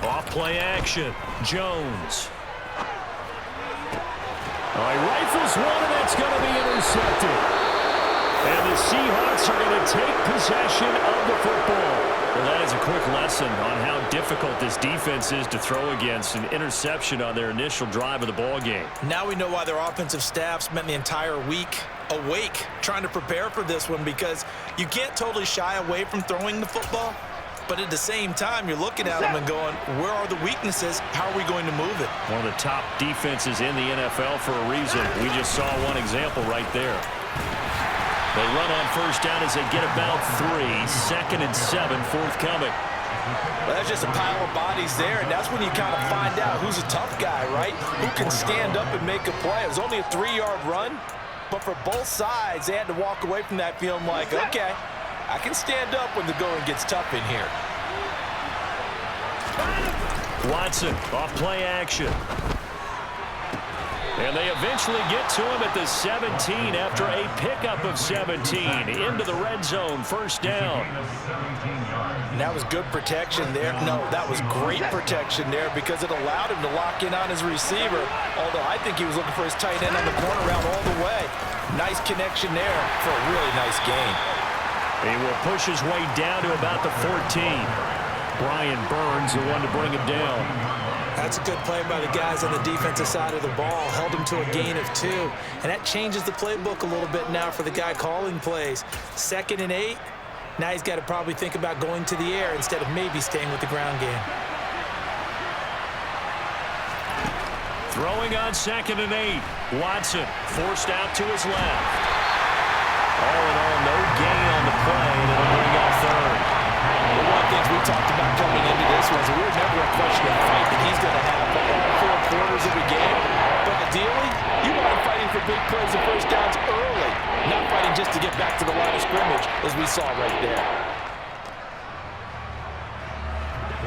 Off play action. Jones. He rifles one, and that's going to be intercepted. And the Seahawks are going to take possession of the football. Well, that is a quick lesson on how difficult this defense is to throw against. An interception on their initial drive of the ball game. Now we know why their offensive staff spent the entire week awake trying to prepare for this one, because you can't totally shy away from throwing the football. But at the same time, you're looking at them and going, where are the weaknesses? How are we going to move it? One of the top defenses in the NFL for a reason. We just saw one example right there. They run on first down as they get about 3. 2nd and 7 forthcoming. Well, that's just a pile of bodies there, and that's when you kind of find out who's a tough guy, right? Who can stand up and make a play. It was only a 3-yard run, but for both sides, they had to walk away from that feeling like, okay, I can stand up when the going gets tough in here. Watson, off play action. And they eventually get to him at the 17 after a pickup of 17. Into the red zone, first down. And that was good protection there. No, that was great protection there because it allowed him to lock in on his receiver, although I think he was looking for his tight end on the corner route all the way. Nice connection there for a really nice gain. He will push his way down to about the 14. Brian Burns, the one to bring him down. That's a good play by the guys on the defensive side of the ball. Held him to a gain of 2. And that changes the playbook a little bit now for the guy calling plays. 2nd and 8. Now he's got to probably think about going to the air instead of maybe staying with the ground game. Throwing on 2nd and 8. Watson forced out to his left. All in all, no gain on the play, and it'll bring up 3rd. One of the things we talked about coming into this was we were never a question of fight that he's going to have all 4 quarters of the game. But ideally, you want him fighting for big plays and first downs early, not fighting just to get back to the line of scrimmage, as we saw right there.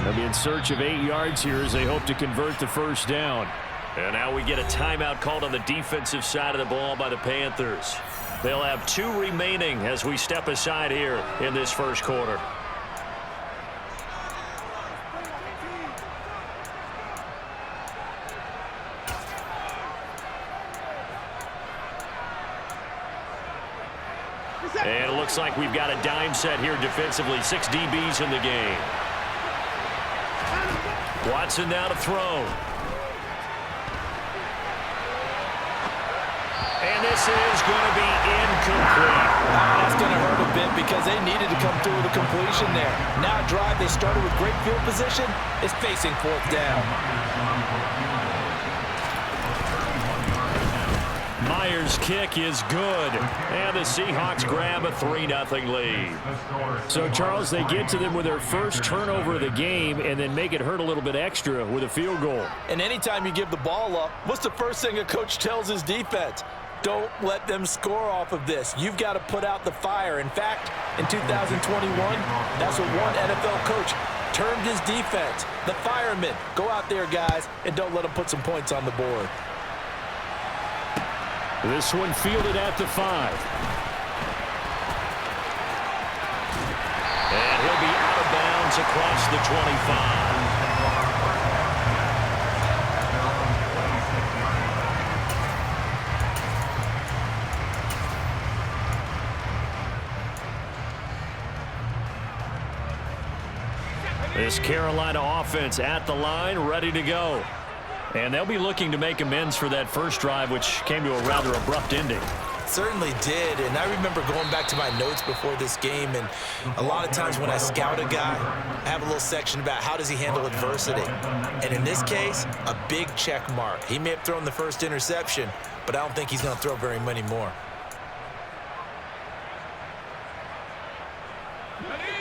They'll be in search of 8 yards here as they hope to convert the first down. And now we get a timeout called on the defensive side of the ball by the Panthers. They'll have 2 remaining as we step aside here in this first quarter. And it looks like we've got a dime set here defensively. 6 DBs in the game. Watson now to throw. And this is going to be incomplete. That's going to hurt a bit because they needed to come through with a completion there. Now a drive they started with great field position is facing 4th down. Myers' kick is good. And the Seahawks grab a 3-0 lead. So, Charles, they get to them with their first turnover of the game and then make it hurt a little bit extra with a field goal. And anytime you give the ball up, what's the first thing a coach tells his defense? Don't let them score off of this. You've got to put out the fire. In fact, in 2021, that's what one NFL coach termed his defense. The firemen. Go out there, guys, and don't let them put some points on the board. This one fielded at the 5. And he'll be out of bounds across the 25. This Carolina offense at the line, ready to go. And they'll be looking to make amends for that first drive, which came to a rather abrupt ending. Certainly did, and I remember going back to my notes before this game, and a lot of times when I scout a guy, I have a little section about how does he handle adversity. And in this case, a big check mark. He may have thrown the first interception, but I don't think he's going to throw very many more.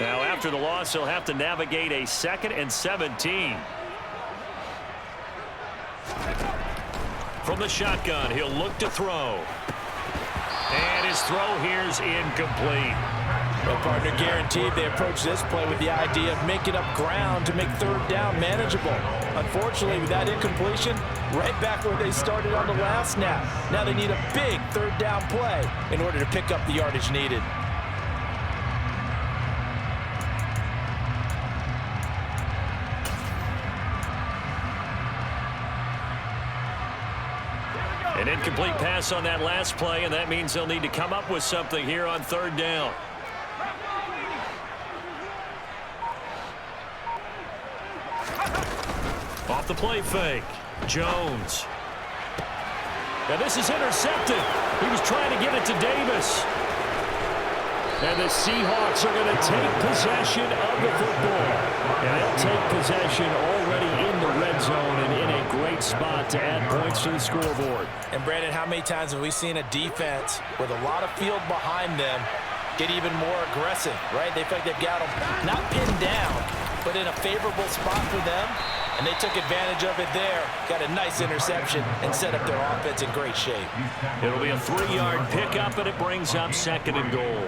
Now, after the loss, he'll have to navigate a 2nd and 17. From the shotgun, he'll look to throw. And his throw here's incomplete. Well, partner, guaranteed they approach this play with the idea of making up ground to make 3rd down manageable. Unfortunately, with that incompletion, right back where they started on the last snap. Now they need a big 3rd down play in order to pick up the yardage needed. An incomplete pass on that last play, and that means they'll need to come up with something here on third down. Off the play fake. Jones. Now this is intercepted. He was trying to get it to Davis. And the Seahawks are going to take possession of the football. And they'll take possession already in the red zone and in a great spot to add points to the scoreboard. And Brandon, how many times have we seen a defense with a lot of field behind them get even more aggressive, right? They feel like they've got them not pinned down, but in a favorable spot for them. And they took advantage of it there. Got a nice interception and set up their offense in great shape. It'll be a 3-yard pickup, and it brings up 2nd and goal.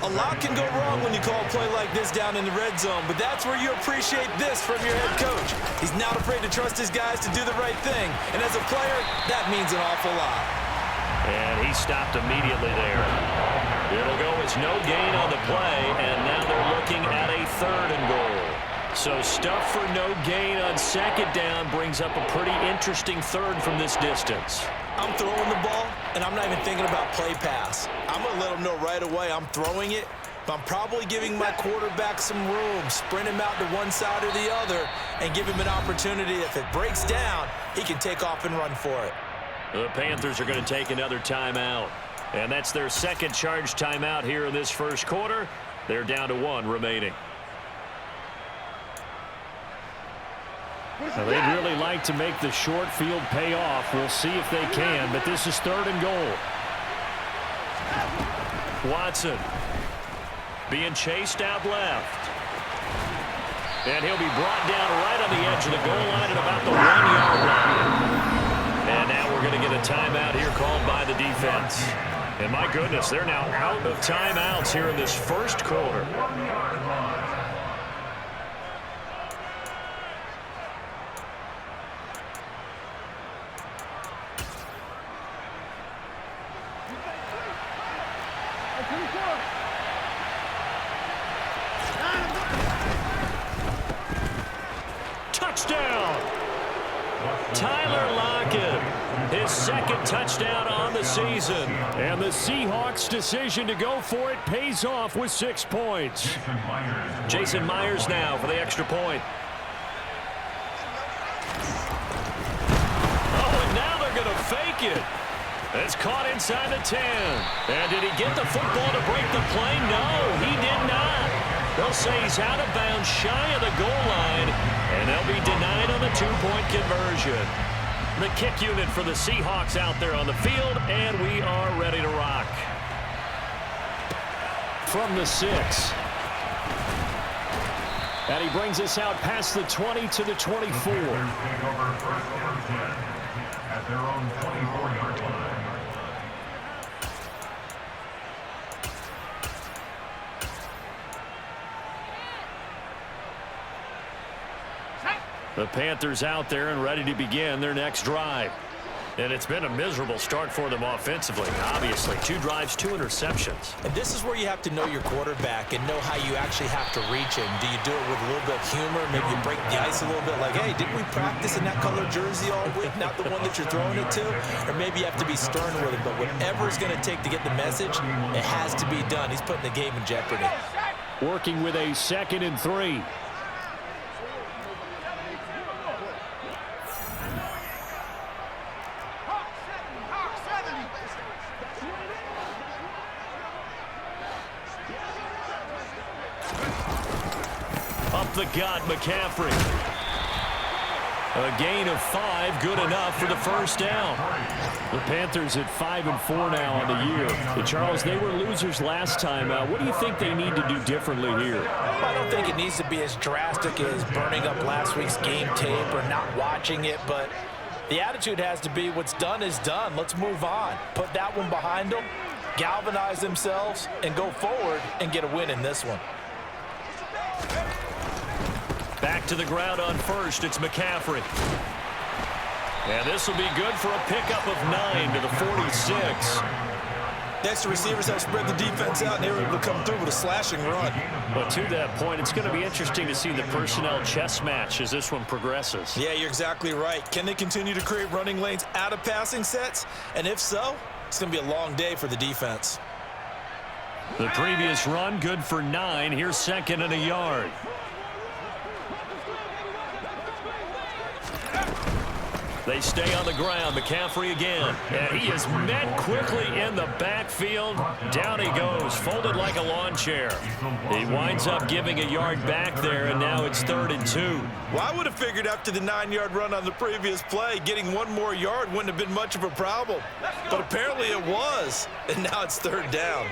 A lot can go wrong when you call a play like this down in the red zone, but that's where you appreciate this from your head coach. He's not afraid to trust his guys to do the right thing. And as a player, that means an awful lot. And he stopped immediately there. It'll go as no gain on the play, and now they're looking at a 3rd and goal. So stuff for no gain on 2nd down brings up a pretty interesting 3rd from this distance. I'm throwing the ball, and I'm not even thinking about play pass. I'm going to let him know right away I'm throwing it, but I'm probably giving my quarterback some room, sprint him out to one side or the other, and give him an opportunity. If it breaks down, he can take off and run for it. The Panthers are going to take another timeout, and that's their 2nd charge timeout here in this first quarter. They're down to 1 remaining. Now, they'd really like to make the short field pay off. We'll see if they can, but this is 3rd and goal. Watson being chased out left. And he'll be brought down right on the edge of the goal line at about the 1-yard line. And now we're going to get a timeout here called by the defense. And my goodness, they're now out of timeouts here in this first quarter. Touchdown! Tyler Lockett, his 2nd touchdown on the season. And the Seahawks' decision to go for it pays off with 6 points. Jason Myers now for the extra point. Oh, and now they're going to fake it. It's caught inside the 10. And did he get the football to break the play? No, he did not. They'll say he's out of bounds shy of the goal line, and they'll be denied on the 2-point conversion. The kick unit for the Seahawks out there on the field, and we are ready to rock. From the 6. And he brings us out past the 20 to the 24. At their own 24-yard line. The Panthers out there and ready to begin their next drive. And it's been a miserable start for them offensively, obviously. 2 drives, 2 interceptions. And this is where you have to know your quarterback and know how you actually have to reach him. Do you do it with a little bit of humor? Maybe you break the ice a little bit like, hey, didn't we practice in that color jersey all week? Not the one that you're throwing it to? Or maybe you have to be stern with him. But whatever it's going to take to get the message, it has to be done. He's putting the game in jeopardy. Working with a 2nd and 3. Up the gut, McCaffrey. A gain of 5, good enough for the first down. The Panthers at 5-4 now on the year. And Charles, they were losers last time. What do you think they need to do differently here? I don't think it needs to be as drastic as burning up last week's game tape or not watching it, but the attitude has to be what's done is done. Let's move on. Put that one behind them, galvanize themselves, and go forward and get a win in this one. Back to the ground on first, it's McCaffrey. And this will be good for a pickup of 9 to the 46. The extra receivers helped spread the defense out, and they were able to come through with a slashing run. But to that point, it's going to be interesting to see the personnel chess match as this one progresses. Yeah, you're exactly right. Can they continue to create running lanes out of passing sets? And if so, it's going to be a long day for the defense. The previous run, good for 9. Here's second and a yard. They stay on the ground. McCaffrey again. And he is met quickly in the backfield. Down he goes, folded like a lawn chair. He winds up giving a yard back there, and now it's 3rd and 2. Well, I would have figured after the 9-yard run on the previous play, getting one more yard wouldn't have been much of a problem. But apparently it was, and now it's 3rd down.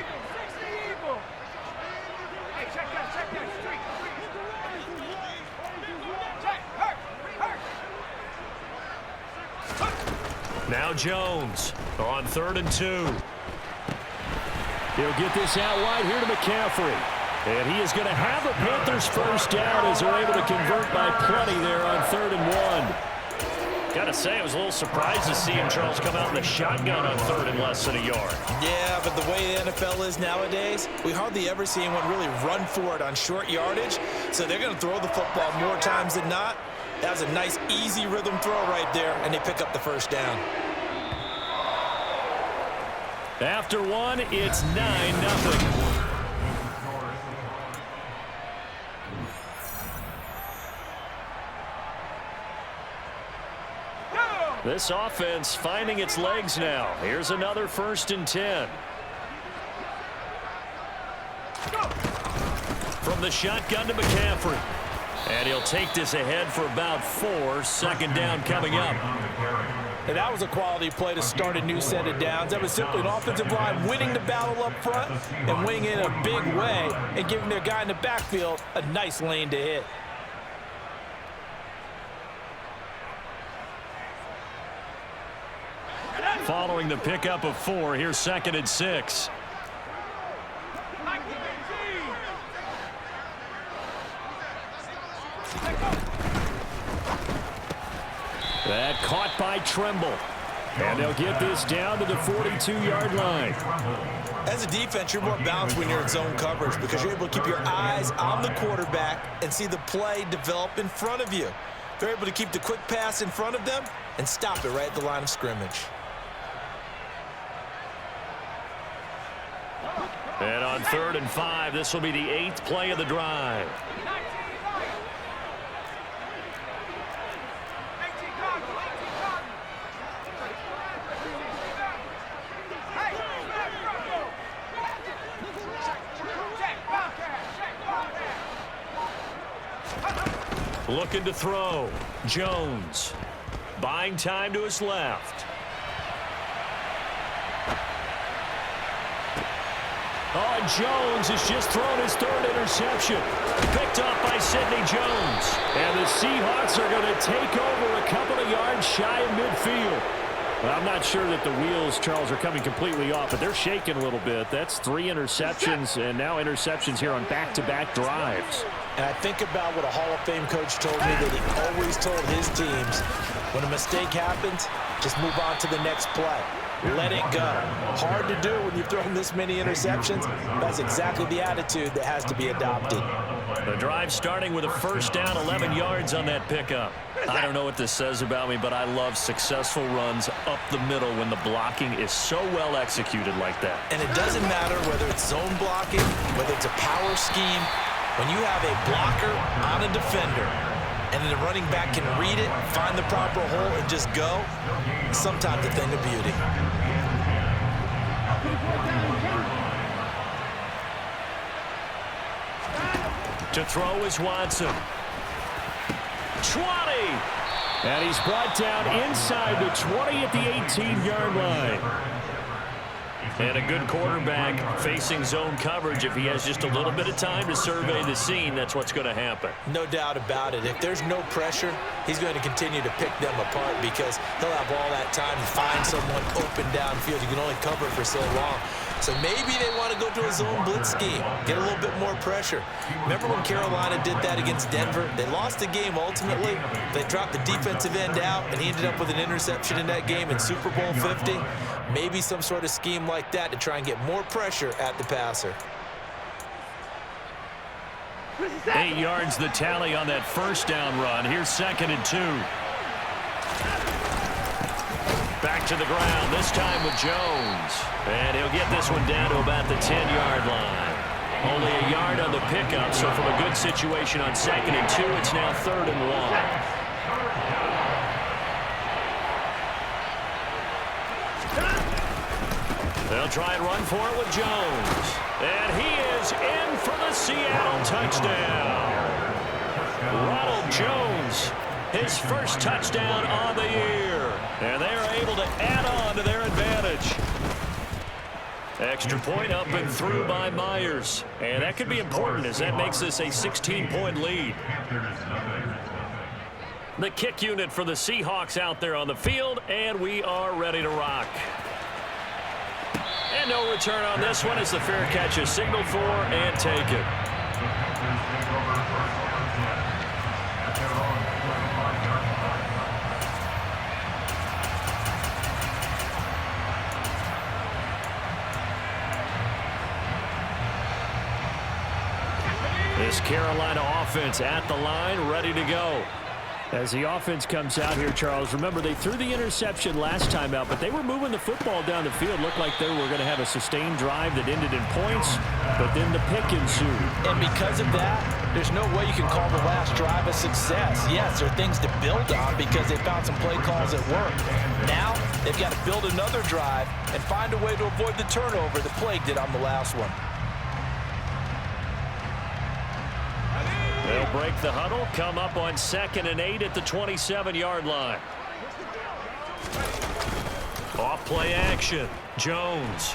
Now Jones on 3rd and 2. He'll get this out wide here to McCaffrey. And he is going to have the Panthers first down as they're able to convert by plenty there on 3rd and 1. Got to say, I was a little surprised to see him, Charles, come out in the shotgun on 3rd and less than a yard. Yeah, but the way the NFL is nowadays, we hardly ever see anyone really run for it on short yardage. So they're going to throw the football more times than not. That was a nice, easy rhythm throw right there, and they pick up the first down. After one, it's 9-0. This offense finding its legs now. Here's another 1st and 10. From the shotgun to McCaffrey. And he'll take this ahead for about 4. 2nd down coming up. And that was a quality play to start a new set of downs. That was simply an offensive line winning the battle up front and winning it in a big way and giving their guy in the backfield a nice lane to hit. Following the pickup of 4, here's 2nd and 6. That caught by Tremble. And they'll get this down to the 42-yard line. As a defense, you're more balanced when you're in zone coverage because you're able to keep your eyes on the quarterback and see the play develop in front of you. They're able to keep the quick pass in front of them and stop it right at the line of scrimmage. And on 3rd and 5, this will be the 8th play of the drive. Looking to throw. Jones. Buying time to his left. Oh, and Jones has just thrown his 3rd interception. Picked up by Sidney Jones. And the Seahawks are going to take over a couple of yards shy of midfield. Well, I'm not sure that the wheels, Charles, are coming completely off, but they're shaking a little bit. That's 3 interceptions, and now interceptions here on back-to-back drives. And I think about what a Hall of Fame coach told me that he always told his teams, when a mistake happens, just move on to the next play. Let it go. Hard to do when you've thrown this many interceptions. That's exactly the attitude that has to be adopted. The drive starting with a first down, 11 yards on that pickup. I don't know what this says about me, but I love successful runs up the middle when the blocking is so well executed like that. And it doesn't matter whether it's zone blocking, whether it's a power scheme. When you have a blocker on a defender and the running back can read it, find the proper hole, and just go, sometimes a thing of beauty. To throw is Watson. 20! And he's brought down inside the 20 at the 18-yard line. And a good quarterback facing zone coverage. If he has just a little bit of time to survey the scene, that's what's going to happen. No doubt about it. If there's no pressure, he's going to continue to pick them apart because he'll have all that time to find someone open downfield. You can only cover for so long. So maybe they want to go to a zone blitz scheme, get a little bit more pressure. Remember when Carolina did that against Denver? They lost the game ultimately. They dropped the defensive end out, and he ended up with an interception in that game in Super Bowl 50. Maybe some sort of scheme like that to try and get more pressure at the passer. 8 yards the tally on that first down run. Here's 2nd and 2. Back to the ground, this time with Jones. And he'll get this one down to about the 10-yard line. Only a yard on the pickup, so from a good situation on 2nd and 2, it's now 3rd and 1. They'll try and run for it with Jones. And he is in for the Seattle touchdown. Ronald Jones, his first touchdown on the year. And they are able to add on to their advantage. Extra point up and through by Myers. And that could be important as that makes this a 16-point lead. The kick unit for the Seahawks out there on the field, and we are ready to rock. And no return on this one as the fair catch is signaled for and taken. This Carolina offense at the line, ready to go. As the offense comes out here, Charles, remember they threw the interception last time out, but they were moving the football down the field. Looked like they were going to have a sustained drive that ended in points, but then the pick ensued. And because of that, there's no way you can call the last drive a success. Yes, there are things to build on because they found some play calls that work. Now, they've got to build another drive and find a way to avoid the turnover the plague did on the last one. They'll break the huddle, come up on 2nd and 8 at the 27-yard line. Off play action, Jones.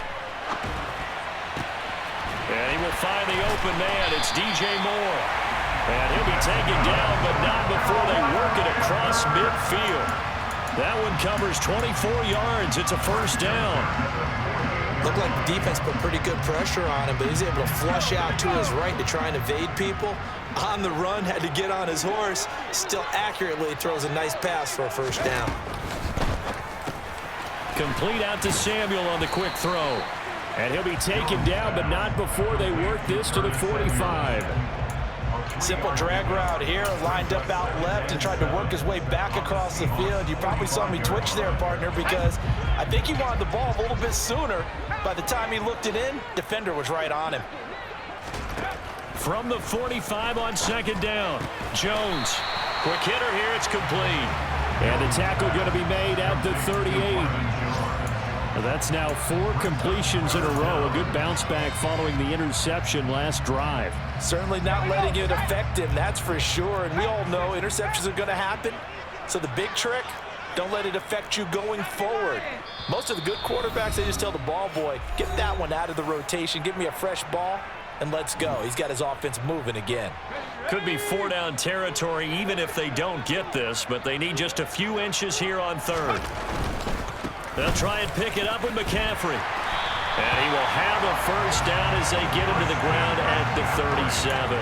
And he will find the open man. It's DJ Moore. And he'll be taken down, but not before they work it across midfield. That one covers 24 yards. It's a first down. Looked like the defense put pretty good pressure on him, but he's able to flush out to his right to try and evade people. On the run, had to get on his horse. Still accurately throws a nice pass for a first down. Complete out to Samuel on the quick throw. And he'll be taken down, but not before they work this to the 45. Simple drag route here, lined up out left and tried to work his way back across the field. You probably saw me twitch there, partner, because I think he wanted the ball a little bit sooner. By the time he looked it in, defender was right on him. From the 45 on 2nd down, Jones. Quick hitter here, it's complete. And the tackle going to be made at the 38. That's now 4 completions in a row. A good bounce back following the interception last drive. Certainly not letting it affect him, that's for sure. And we all know interceptions are going to happen. So the big trick, don't let it affect you going forward. Most of the good quarterbacks, they just tell the ball boy, get that one out of the rotation, give me a fresh ball, and let's go. He's got his offense moving again. Could be 4-down territory even if they don't get this, but they need just a few inches here on 3rd. They'll try and pick it up with McCaffrey. And he will have a first down as they get him to the ground at the 37.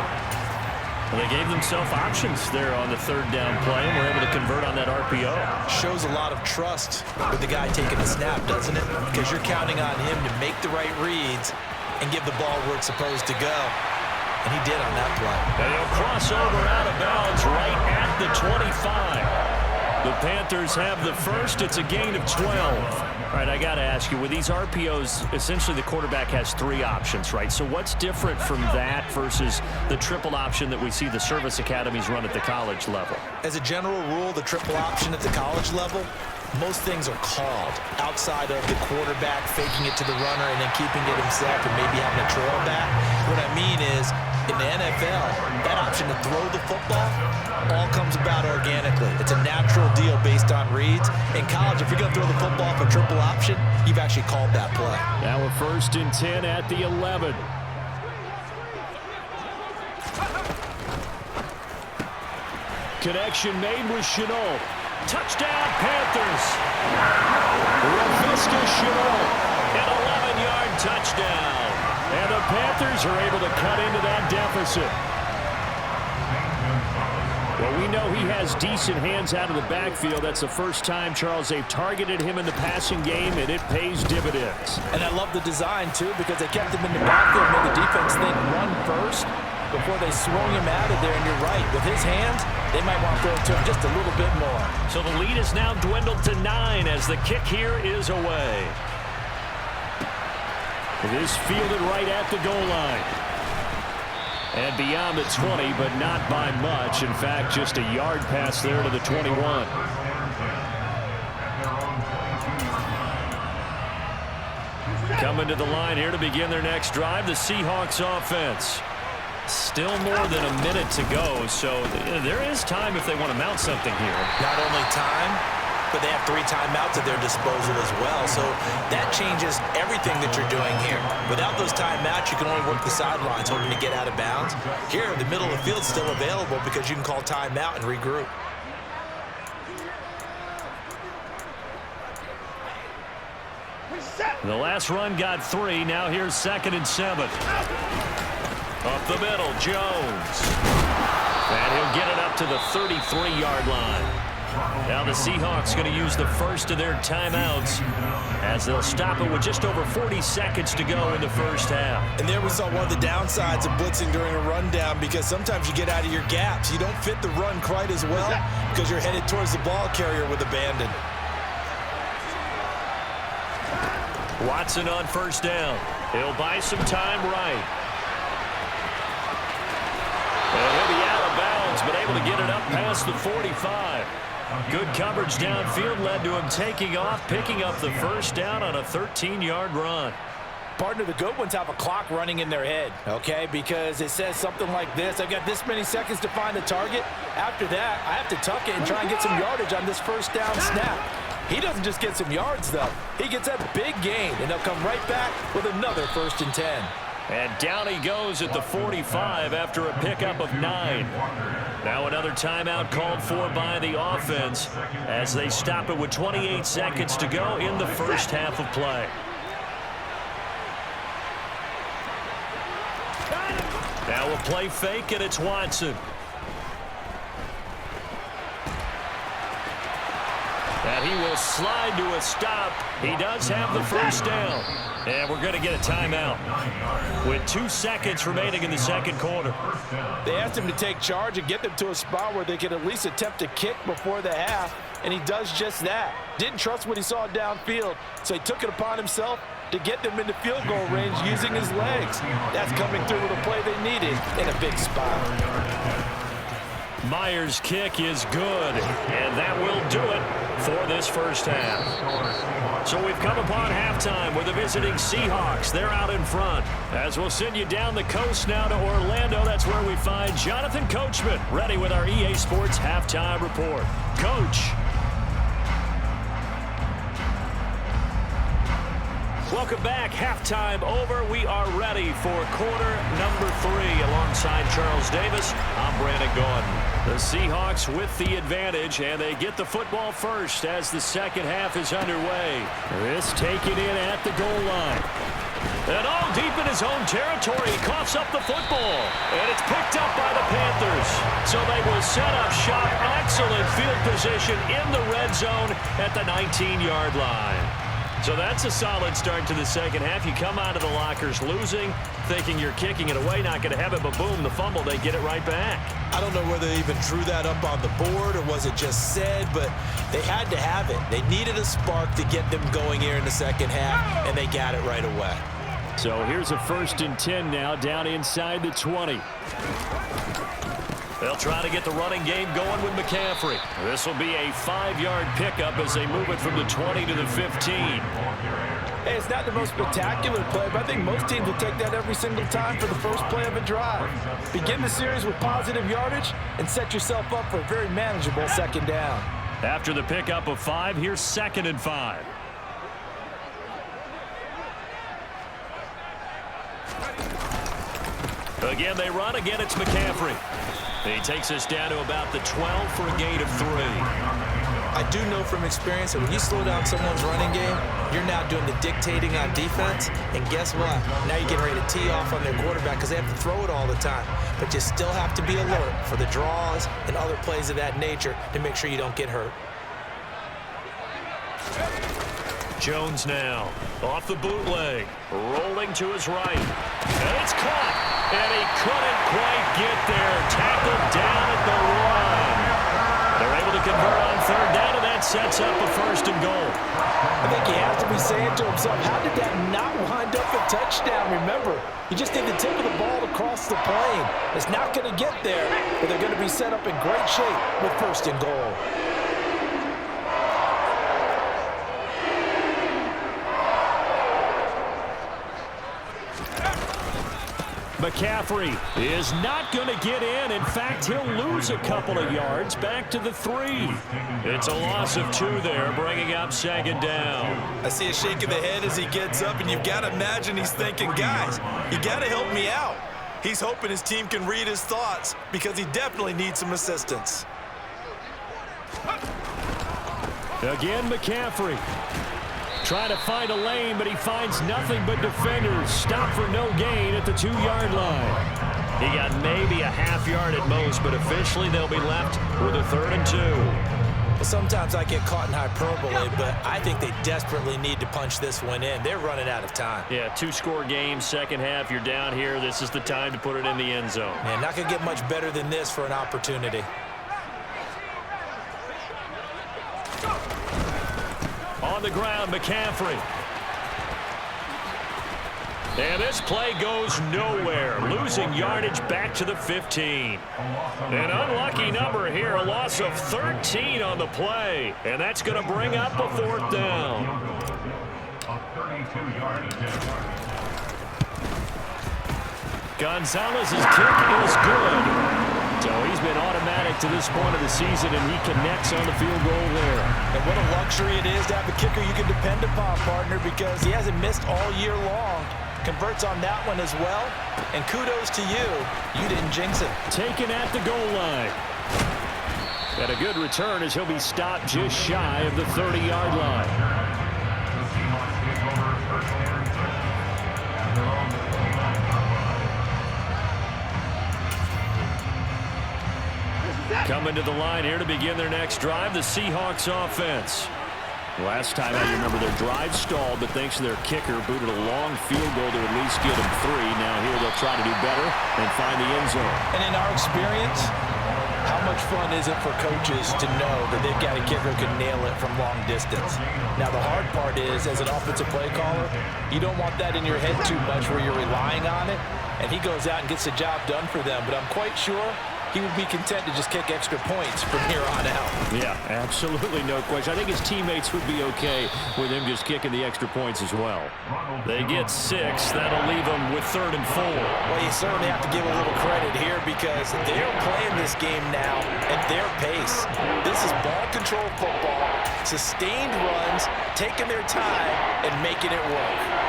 And they gave themselves options there on the 3rd down play and were able to convert on that RPO. Shows a lot of trust with the guy taking the snap, doesn't it? Because you're counting on him to make the right reads and give the ball where it's supposed to go. And he did on that play. And he'll cross over out of bounds right at the 25. The Panthers have the first. It's a gain of 12. All right, I got to ask you, with these RPOs, essentially the quarterback has 3 options, right? So what's different from that versus the triple option that we see the service academies run at the college level? As a general rule, the triple option at the college level, most things are called outside of the quarterback faking it to the runner and then keeping it himself and maybe having a trail back. What I mean is, in the NFL, that option to throw the football all comes about organically. It's a natural deal based on reads. In college, if you're going to throw the football for triple option, you've actually called that play. Now a 1st and 10 at the 11. Connection made with Chenault. Touchdown, Panthers. Laviska Shenault An 11-yard touchdown. And the Panthers are able to cut into that deficit. Well, we know he has decent hands out of the backfield. That's the first time, Charles, they've targeted him in the passing game, and it pays dividends. And I love the design, too, because they kept him in the backfield and made the defense think run first before they swung him out of there. And you're right, with his hands, they might want to throw it to him just a little bit more. So the lead is now dwindled to 9 as the kick here is away. It is fielded right at the goal line. And beyond the 20, but not by much. In fact, just a yard pass there to the 21. Coming to the line here to begin their next drive, the Seahawks offense. Still more than a minute to go, so there is time if they want to mount something here. Not only time, but they have 3 timeouts at their disposal as well. So that changes everything that you're doing here. Without those timeouts, you can only work the sidelines, hoping to get out of bounds. Here, the middle of the field is still available because you can call timeout and regroup. The last run got 3. Now here's 2nd and 7. Up the middle, Jones. And he'll get it up to the 33-yard line. Now the Seahawks going to use the first of their timeouts as they'll stop it with just over 40 seconds to go in the first half. And there we saw one of the downsides of blitzing during a rundown, because sometimes you get out of your gaps. You don't fit the run quite as well because you're headed towards the ball carrier with abandon. Watson on first down. He'll buy some time right. And he'll be out of bounds, but able to get it up past the 45. Good coverage downfield led to him taking off, picking up the first down on a 13-yard run. Partner, the good ones have a clock running in their head, okay? Because it says something like this: I've got this many seconds to find the target. After that, I have to tuck it and try and get some yardage on this first down snap. He doesn't just get some yards, though. He gets a big gain, and they'll come right back with another 1st and 10. And down he goes at the 45 after a pickup of 9. Now another timeout called for by the offense as they stop it with 28 seconds to go in the first half of play. Now a play fake, and it's Watson. And he will slide to a stop. He does have the first down. And we're going to get a timeout with 2 seconds remaining in the second quarter. They asked him to take charge and get them to a spot where they could at least attempt a kick before the half, and he does just that. Didn't trust what he saw downfield, so he took it upon himself to get them into field goal range using his legs. That's coming through with a play they needed in a big spot. Myers' kick is good, and that will do it for this first half. So we've come upon halftime with the visiting Seahawks. They're out in front. As we'll send you down the coast now to Orlando, that's where we find Jonathan Coachman, ready with our EA Sports Halftime Report. Coach. Welcome back. Halftime over. We are ready for quarter number 3. Alongside Charles Davis, I'm Brandon Gordon. The Seahawks with the advantage, and they get the football first as the second half is underway. This taken in at the goal line. And all deep in his own territory, he coughs up the football. And it's picked up by the Panthers. So they will set up shop. Excellent field position in the red zone at the 19-yard line. So that's a solid start to the second half. You come out of the lockers losing, thinking you're kicking it away, not going to have it, but boom, the fumble, they get it right back. I don't know whether they even drew that up on the board or was it just said, but they had to have it. They needed a spark to get them going here in the second half, and they got it right away. So here's a 1st and 10 now, down inside the 20. They'll try to get the running game going with McCaffrey. This will be a 5-yard pickup as they move it from the 20 to the 15. Hey, it's not the most spectacular play, but I think most teams will take that every single time for the first play of a drive. Begin the series with positive yardage and set yourself up for a very manageable second down. After the pickup of 5, here's 2nd and 5. Again, they run. Again, it's McCaffrey. He takes us down to about the 12 for a gain of 3. I I do know from experience that when you slow down someone's running game, you're now doing the dictating on defense. And guess what? Now you're getting ready to tee off on their quarterback because they have to throw it all the time. But you still have to be alert for the draws and other plays of that nature to make sure you don't get hurt. Jones now, off the bootleg, rolling to his right, and it's caught, and he couldn't quite get there, tackled down at the one. They're able to convert on third down, and that sets up a 1st and goal. I think he has to be saying to himself, how did that not wind up a touchdown? Remember, you just need the tip of the ball to cross the plane. It's not going to get there, but they're going to be set up in great shape with 1st and goal. McCaffrey is not going to get in. In fact, he'll lose a couple of yards back to the 3. It's a loss of 2 there, bringing up 2nd down. I see a shake of the head as he gets up, and you've got to imagine he's thinking, guys, you got to help me out. He's hoping his team can read his thoughts because he definitely needs some assistance. Again, McCaffrey. Trying to find a lane, but he finds nothing but defenders. Stop for no gain at the 2-yard line. He got maybe a half yard at most, but officially they'll be left with a 3rd and 2. Well, sometimes I get caught in hyperbole, but I think they desperately need to punch this one in. They're running out of time. Yeah, 2-score game, second half, you're down here. This is the time to put it in the end zone. Man, not going to get much better than this for an opportunity. On the ground, McCaffrey. And this play goes nowhere, losing yardage back to the 15. An unlucky number here, a loss of 13 on the play. And that's going to bring up a 4th down. Gonzalez's kick is good. So he's been automatic to this point of the season, and he connects on the field goal there. And what a luxury it is to have a kicker you can depend upon, partner, because he hasn't missed all year long. Converts on that one as well. And kudos to you. You didn't jinx it. Taken at the goal line. And a good return as he'll be stopped just shy of the 30-yard line. Coming to the line here to begin their next drive, the Seahawks offense. Last time I remember their drive stalled, but thanks to their kicker, booted a long field goal to at least get them 3. Now here they'll try to do better and find the end zone. And in our experience, how much fun is it for coaches to know that they've got a kicker who can nail it from long distance? Now the hard part is, as an offensive play caller, you don't want that in your head too much where you're relying on it, and he goes out and gets the job done for them. But I'm quite sure he would be content to just kick extra points from here on out. Yeah, absolutely no question. I think his teammates would be okay with him just kicking the extra points as well. They get 6. That'll leave them with 3rd and 4. Well, you certainly have to give a little credit here because they're playing this game now at their pace. This is ball control football, sustained runs, taking their time, and making it work.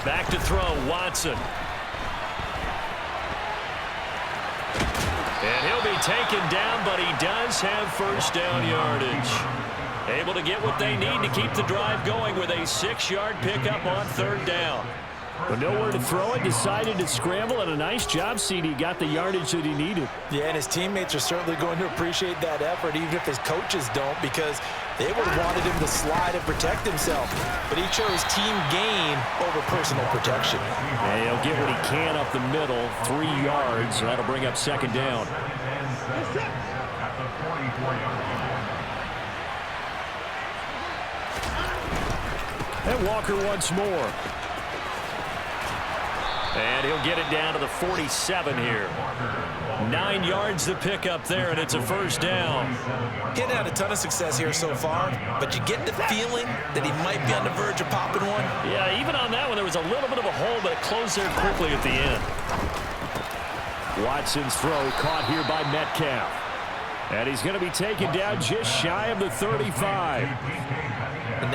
Back to throw, Watson. And he'll be taken down, but he does have 1st down yardage. Able to get what they need to keep the drive going with a 6-yard pickup on 3rd down. But nowhere to throw it, decided to scramble, and a nice job, CD. Got the yardage that he needed. Yeah, and his teammates are certainly going to appreciate that effort, even if his coaches don't, because they would have wanted him to slide and protect himself. But he chose team gain over personal protection. And he'll get what he can up the middle, 3 yards. That'll bring up 2nd down. And Walker once more. And he'll get it down to the 47 here. 9 yards to pick up there, and it's a 1st down. He hadn't had a ton of success here so far, but you get the feeling that he might be on the verge of popping one. Yeah, even on that one, there was a little bit of a hole, but it closed there quickly at the end. Watson's throw caught here by Metcalf. And he's going to be taken down just shy of the 35.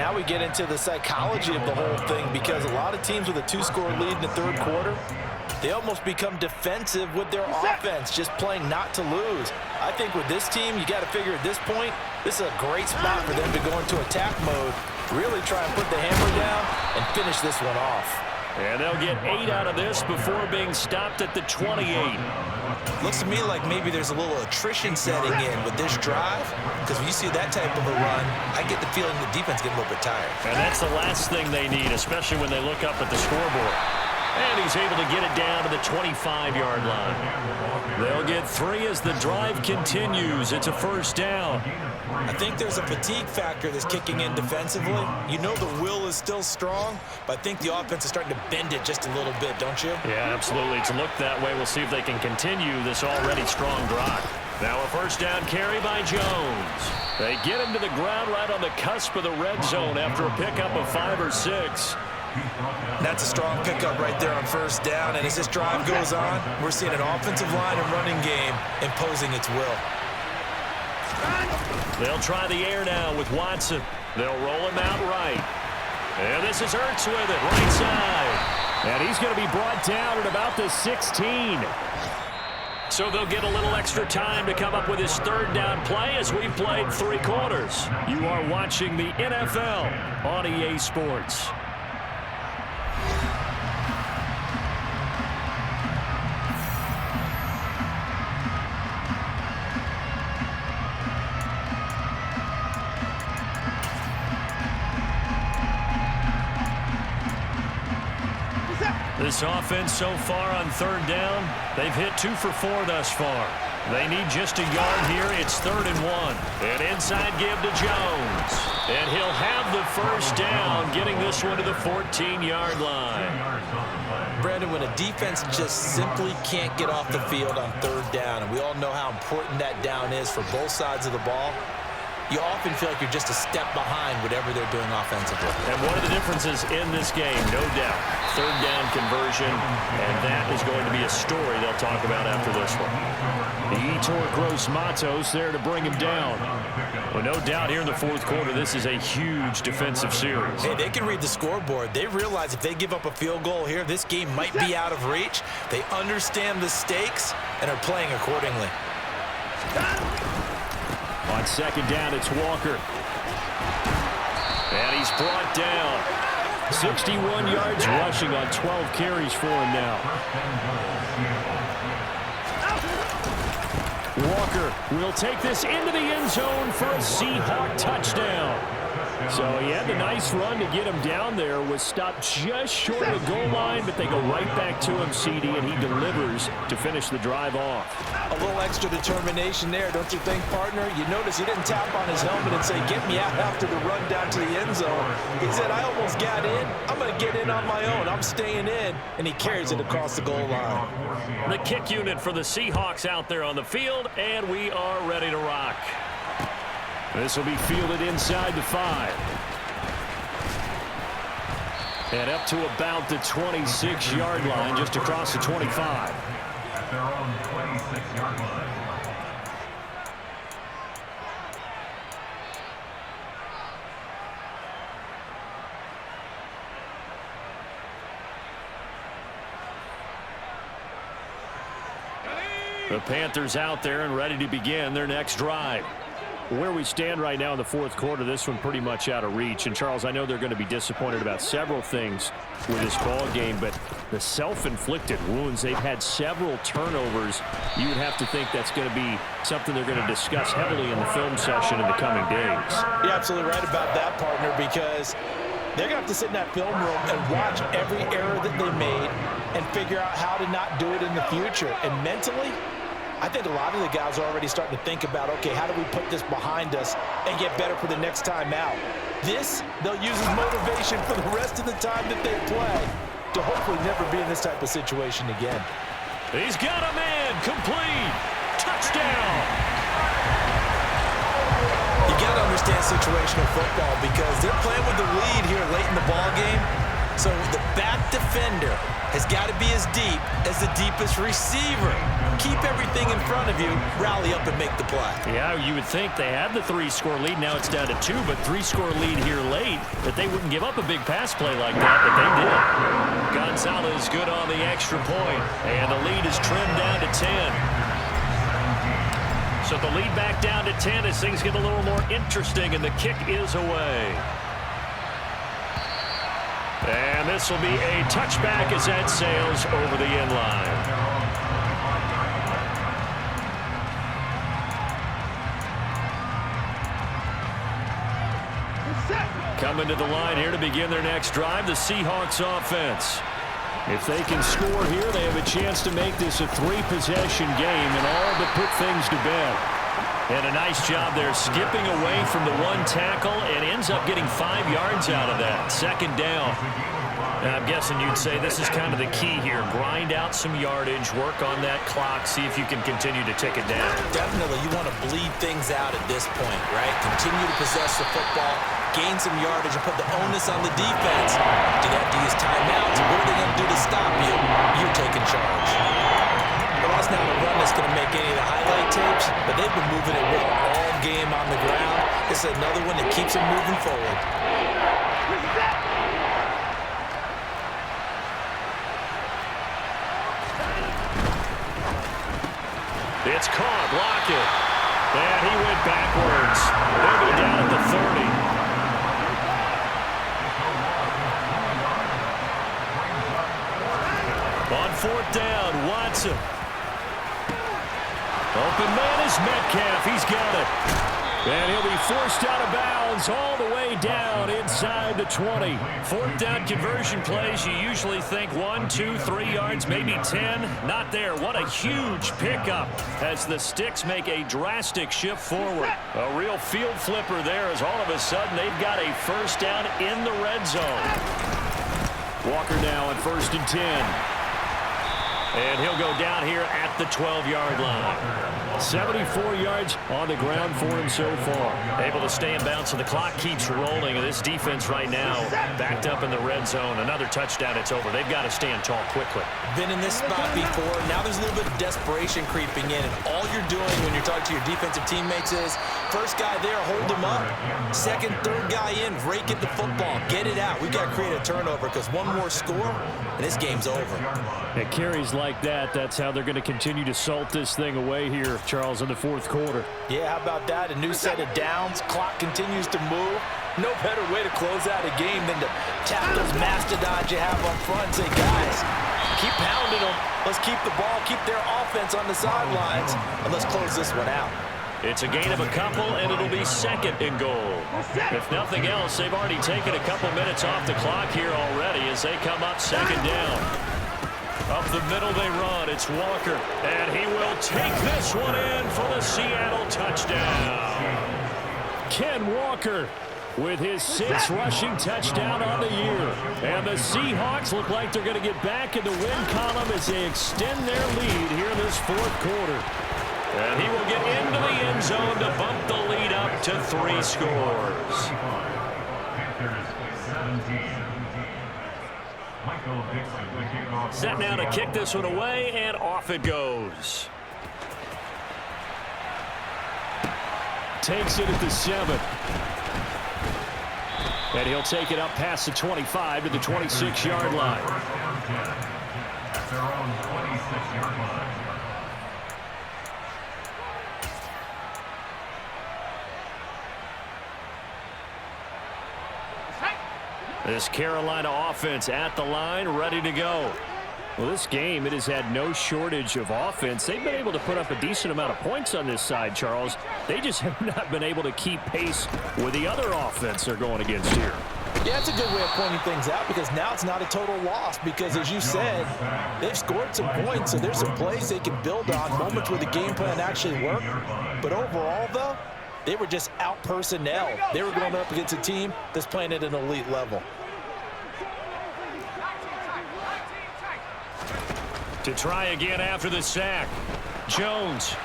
now we get into the psychology of the whole thing, because a lot of teams with a 2-score lead in the third quarter, they almost become defensive with their offense, just playing not to lose. I think with this team, you got to figure at this point, this is a great spot for them to go into attack mode, really try and put the hammer down and finish this one off. And they'll get 8 out of this before being stopped at the 28. Looks to me like maybe there's a little attrition setting in with this drive, because when you see that type of a run, I get the feeling the defense getting a little bit tired. And that's the last thing they need, especially when they look up at the scoreboard. And he's able to get it down to the 25-yard line. They'll get 3 as the drive continues. It's a first down. I think there's a fatigue factor that's kicking in defensively. You know the will is still strong, but I think the offense is starting to bend it just a little bit, don't you? Yeah, absolutely. It's looked that way. We'll see if they can continue this already strong drive. Now a first down carry by Jones. They get him to the ground right on the cusp of the red zone after a pickup of 5 or 6. That's a strong pickup right there on first down, and as this drive goes on, we're seeing an offensive line and running game imposing its will. They'll try the air now with Watson. They'll roll him out right. And this is Ertz with it, right side. And he's going to be brought down at about the 16. So they'll get a little extra time to come up with his third down play as we've played 3 quarters. You are watching the NFL on EA Sports. This offense so far on third down, they've hit 2 for 4 thus far. They need just a yard here. It's 3rd and 1. An inside give to Jones. And he'll have the first down, getting this one to the 14-yard line. Brandon, when a defense just simply can't get off the field on third down, and we all know how important that down is for both sides of the ball, you often feel like you're just a step behind whatever they're doing offensively. And one of the differences in this game, no doubt, third down conversion, and that is going to be a story they'll talk about after this one. The Etor Gross Matos there to bring him down. Well, no doubt here in the fourth quarter, this is a huge defensive series. Hey, they can read the scoreboard. They realize if they give up a field goal here, this game might be out of reach. They understand the stakes and are playing accordingly. On second down, it's Walker. And he's brought down. 61 yards rushing on 12 carries for him now. Walker will take this into the end zone for a Seahawk touchdown. So he had the nice run to get him down there, was stopped just short of the goal line, but they go right back to him, CD, and he delivers to finish the drive off. A little extra determination there, don't you think, partner? You notice he didn't tap on his helmet and say, get me out after the run down to the end zone. He said, I almost got in. I'm going to get in on my own. I'm staying in. And he carries it across the goal line. The kick unit for the Seahawks out there on the field, and we are ready to rock. This will be fielded inside the 5. And up to about the 26-yard line, just across the 25. Their own 26-yard line. The Panthers out there and ready to begin their next drive. Where we stand right now in the fourth quarter, this one pretty much out of reach. And, Charles, I know they're going to be disappointed about several things with this ball game, but the self-inflicted wounds, they've had several turnovers. You would have to think that's going to be something they're going to discuss heavily in the film session in the coming days. You're absolutely right about that, partner, because they're going to have to sit in that film room and watch every error that they made and figure out how to not do it in the future. And mentally, I think a lot of the guys are already starting to think about, okay, how do we put this behind us and get better for the next time out? This, they'll use as motivation for the rest of the time that they play to hopefully never be in this type of situation again. He's got a man, complete, touchdown. You got to understand situational football because they're playing with the lead here late in the ball game. So the back defender has got to be as deep as the deepest receiver. Keep everything in front of you, rally up and make the play. Yeah, you would think they had the 3-score lead. Now it's down to 2, but 3-score lead here late. that they wouldn't give up a big pass play like that, but they did. Gonzalez good on the extra point, and the lead is trimmed down to 10. So the lead back down to 10 as things get a little more interesting, and the kick is away. And this will be a touchback as that sails over the end line. Coming to the line here to begin their next drive, the Seahawks offense. If they can score here, they have a chance to make this a 3-possession game and all but put things to bed. And a nice job there skipping away from the one tackle and ends up getting 5 yards out of that. Second down. Now, I'm guessing you'd say this is kind of the key here. Grind out some yardage, work on that clock, see if you can continue to tick it down. Definitely, you want to bleed things out at this point, right? Continue to possess the football, gain some yardage, and put the onus on the defense. Do they have to use timeouts? What are they going to do to stop you? You're taking charge. Well, that's not a run that's going to make any of the highlight tapes, but they've been moving it well all game on the ground. This is another one that keeps them moving forward. It's caught, block it. And he went backwards. They'll go down at the 30. On 4th down, Watson. Open man is Metcalf. He's got it. And he'll be forced out of bounds all the way down inside the 20. 4th down conversion plays, you usually think 1, 2, 3 yards, maybe 10. Not there. What a huge pickup as the Sticks make a drastic shift forward. A real field flipper there as all of a sudden they've got a first down in the red zone. Walker now on 1st and 10. And he'll go down here at the 12-yard line. 74 yards on the ground for him so far. Able to stay in bounds, so the clock keeps rolling. And this defense right now backed up in the red zone. Another touchdown, it's over. They've got to stand tall quickly. Been in this spot before. Now there's a little bit of desperation creeping in. And all you're doing when you're talking to your defensive teammates is, first guy there, hold him up. Second, third guy in, rake at the football. Get it out. We've got to create a turnover because one more score, and this game's over. It carries like that. That's how they're going to continue to salt this thing away here, Charles, in the 4th quarter. Yeah, how about that? A new set of downs. Clock continues to move. No better way to close out a game than to tap those mastodons you have up front and say, guys, keep pounding them. Let's keep the ball, keep their offense on the sidelines, and let's close this one out. It's a gain of a couple, and it'll be 2nd and goal. If nothing else, they've already taken a couple minutes off the clock here already as they come up 2nd down. Up the middle they run. It's Walker, and he will take this one in for the Seattle touchdown. Ken Walker with his 6th rushing touchdown on the year. And the Seahawks look like they're going to get back in the win column as they extend their lead here in this 4th quarter. And he will get into the end zone to bump the lead up to 3 scores. Set now to kick this one away, and off it goes. Takes it at the 7. And he'll take it up past the 25 to the 26-yard line. At their own 26-yard line. This Carolina offense at the line, ready to go. Well, this game, it has had no shortage of offense. They've been able to put up a decent amount of points on this side, Charles. They just have not been able to keep pace with the other offense they're going against here. Yeah, it's a good way of pointing things out because now it's not a total loss because, as you said, they've scored some points, so there's some plays they can build on, moments where the game plan actually worked. But overall, though, they were just out personnel. They were going up against a team that's playing at an elite level. To try again after the sack. Jones.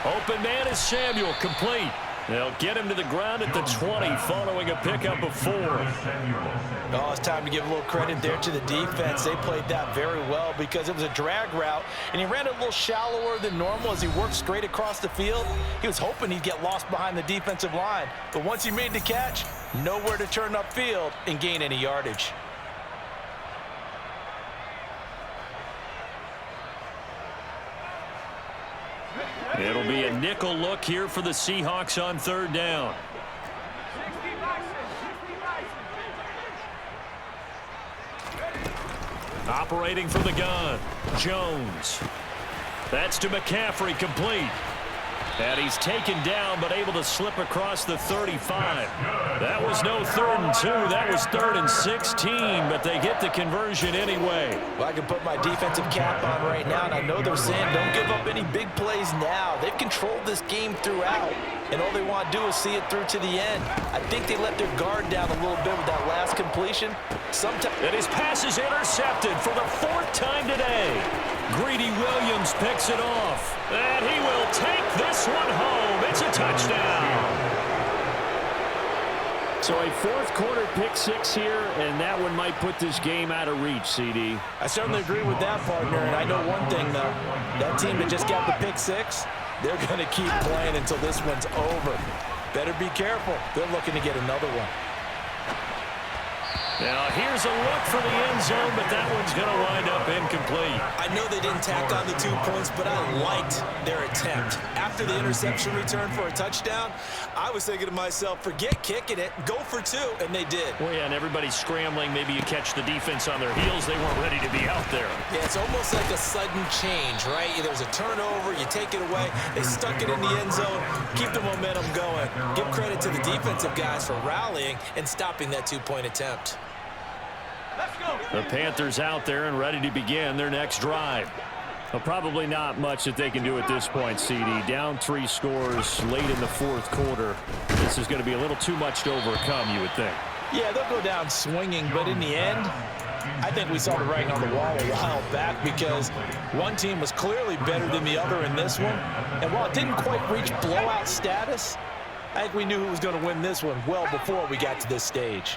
Open man is Samuel, complete. They'll get him to the ground at the 20 following a pickup of 4. Oh, it's time to give a little credit there to the defense. They played that very well because it was a drag route, and he ran it a little shallower than normal as he worked straight across the field. He was hoping he'd get lost behind the defensive line, but once he made the catch, nowhere to turn upfield and gain any yardage. It'll be a nickel look here for the Seahawks on 3rd down. Operating from the gun, Jones. That's to McCaffrey, complete. And he's taken down, but able to slip across the 35. That was no 3rd and 2. That was 3rd and 16, but they get the conversion anyway. Well, I can put my defensive cap on right now, and I know they're saying don't give up any big plays now. They've controlled this game throughout, and all they want to do is see it through to the end. I think they let their guard down a little bit with that last completion. And his pass is intercepted for the 4th time today. Greedy Williams picks it off, and he will take this one home. It's a touchdown. So a 4th quarter pick 6 here, and that one might put this game out of reach, CD. I certainly agree with that, partner, and I know one thing, though. That team that just got the pick 6, they're going to keep playing until this one's over. Better be careful. They're looking to get another one. Now, here's a look for the end zone, but that one's going to wind up incomplete. I know they didn't tack on the 2 points, but I liked their attempt. After the interception return for a touchdown, I was thinking to myself, forget kicking it, go for 2, and they did. Well, yeah, and everybody's scrambling. Maybe you catch the defense on their heels. They weren't ready to be out there. Yeah, it's almost like a sudden change, right? There's a turnover, you take it away, they stuck it in the end zone, keep the momentum going. Give credit to the defensive guys for rallying and stopping that 2-point attempt. The Panthers out there and ready to begin their next drive. Well, probably not much that they can do at this point, CD. Down 3 scores late in the 4th quarter. This is going to be a little too much to overcome, you would think. Yeah, they'll go down swinging, but in the end, I think we saw the writing on the wall a while back because one team was clearly better than the other in this one. And while it didn't quite reach blowout status, I think we knew who was going to win this one well before we got to this stage.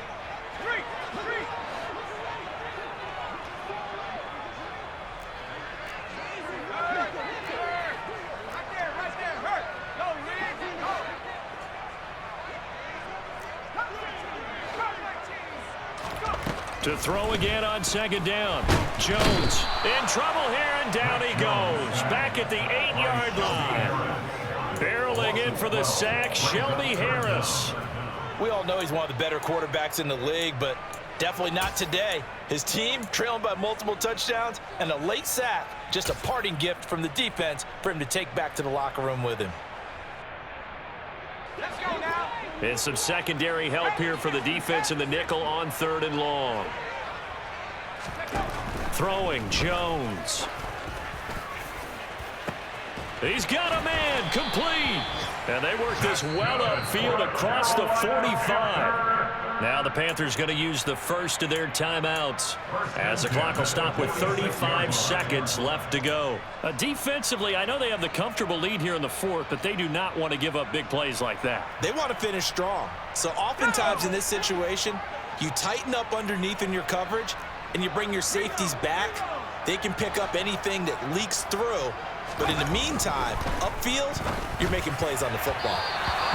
To throw again on 2nd down. Jones in trouble here, and down he goes. Back at the 8-yard line. Barreling in for the sack, Shelby Harris. We all know he's one of the better quarterbacks in the league, but definitely not today. His team trailing by multiple touchdowns and a late sack. Just a parting gift from the defense for him to take back to the locker room with him. Let's go now. And some secondary help here for the defense in the nickel on 3rd and long. Throwing, Jones. He's got a man, complete. And they work this well upfield across the 45. Now the Panthers going to use the first of their timeouts as the clock will stop with 35 seconds left to go. Defensively, I know they have the comfortable lead here in the 4th, but they do not want to give up big plays like that. They want to finish strong. So oftentimes in this situation, you tighten up underneath in your coverage and you bring your safeties back. They can pick up anything that leaks through. But in the meantime, upfield, you're making plays on the football.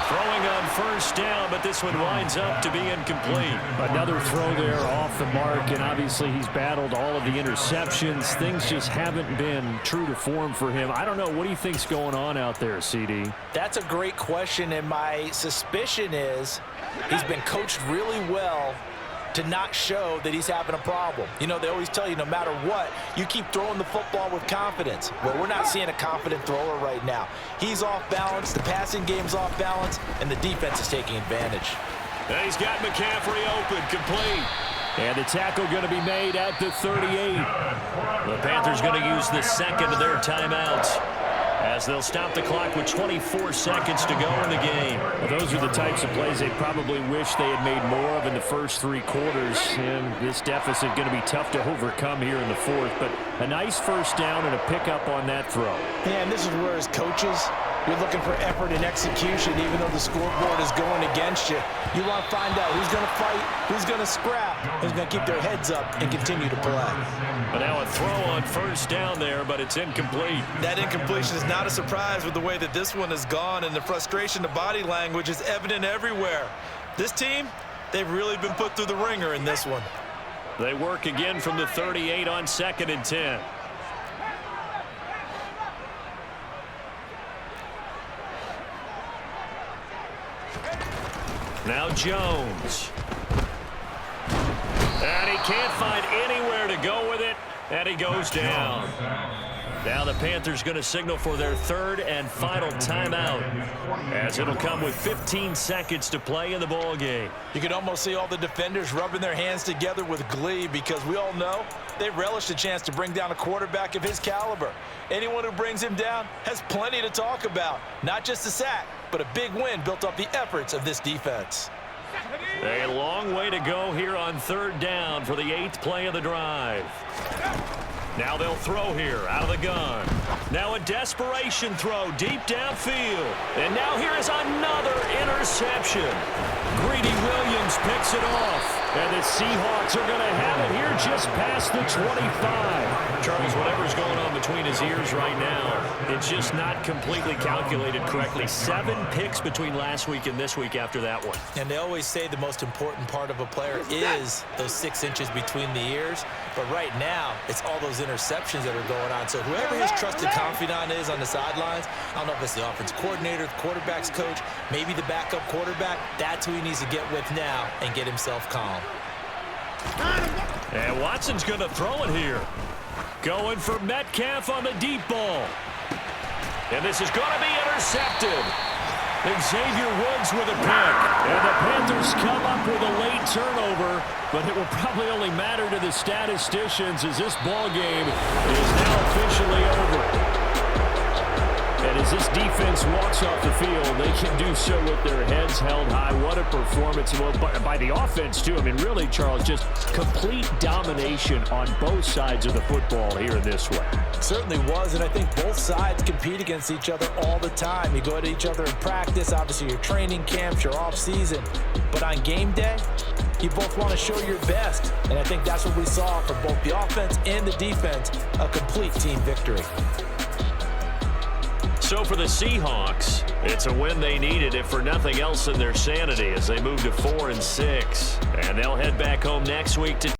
Throwing on 1st down, but this one winds up to be incomplete. Another throw there off the mark, and obviously he's battled all of the interceptions. Things just haven't been true to form for him. I don't know. What do you think's going on out there, CD? That's a great question, and my suspicion is he's been coached really well to not show that he's having a problem. You know, they always tell you no matter what, you keep throwing the football with confidence. Well, we're not seeing a confident thrower right now. He's off balance, the passing game's off balance, and the defense is taking advantage. And he's got McCaffrey open, complete. And the tackle going to be made at the 38. The Panthers going to use the 2nd of their timeouts as they'll stop the clock with 24 seconds to go in the game. Well, those are the types of plays they probably wish they had made more of in the first 3 quarters. And this deficit going to be tough to overcome here in the 4th. But a nice 1st down and a pickup on that throw. Yeah, and this is where as coaches, You're looking for effort and execution, even though the scoreboard is going against you. You want to find out who's going to fight, who's going to scrap, who's going to keep their heads up and continue to play. But now a throw on first down there, but it's incomplete. That incompletion is not a surprise with the way that this one has gone, and the frustration, the body language is evident everywhere. This team, they've really been put through the ringer in this one. They work again from the 38 on 2nd and 10. Now Jones. And he can't find anywhere to go with it, and he goes down. Now the Panthers going to signal for their 3rd and final timeout, as it'll come with 15 seconds to play in the ball game. You can almost see all the defenders rubbing their hands together with glee, because we all know they relish the chance to bring down a quarterback of his caliber. Anyone who brings him down has plenty to talk about. Not just a sack, but a big win built off the efforts of this defense. A long way to go here on 3rd down for the 8th play of the drive. Now they'll throw here out of the gun. Now a desperation throw deep downfield. And now here is another interception. Greedy Williams picks it off. And the Seahawks are going to have it here just past the 25. Charles, whatever's going on between his ears right now, it's just not completely calculated correctly. 7 picks between last week and this week after that one. And they always say the most important part of a player is those 6 inches between the ears. But right now, it's all those interceptions that are going on. So whoever his trusted confidant is on the sidelines, I don't know if it's the offense coordinator, the quarterback's coach, maybe the backup quarterback, that's who he needs to get with now and get himself calm. And Watson's going to throw it here. Going for Metcalf on the deep ball. And this is going to be intercepted. Xavier Woods with a pick. And the Panthers come up with a late turnover, but it will probably only matter to the statisticians as this ball game is now officially over. And as this defense walks off the field, they can do so with their heads held high. What a performance. Well, by the offense, too. I mean, really, Charles, just complete domination on both sides of the football here in this one. Certainly was, and I think both sides compete against each other all the time. You go at each other in practice, obviously your training camps, your off-season. But on game day, you both want to show your best. And I think that's what we saw from both the offense and the defense, a complete team victory. So for the Seahawks, it's a win they needed, if for nothing else in their sanity, as they move to 4-6. And they'll head back home next week to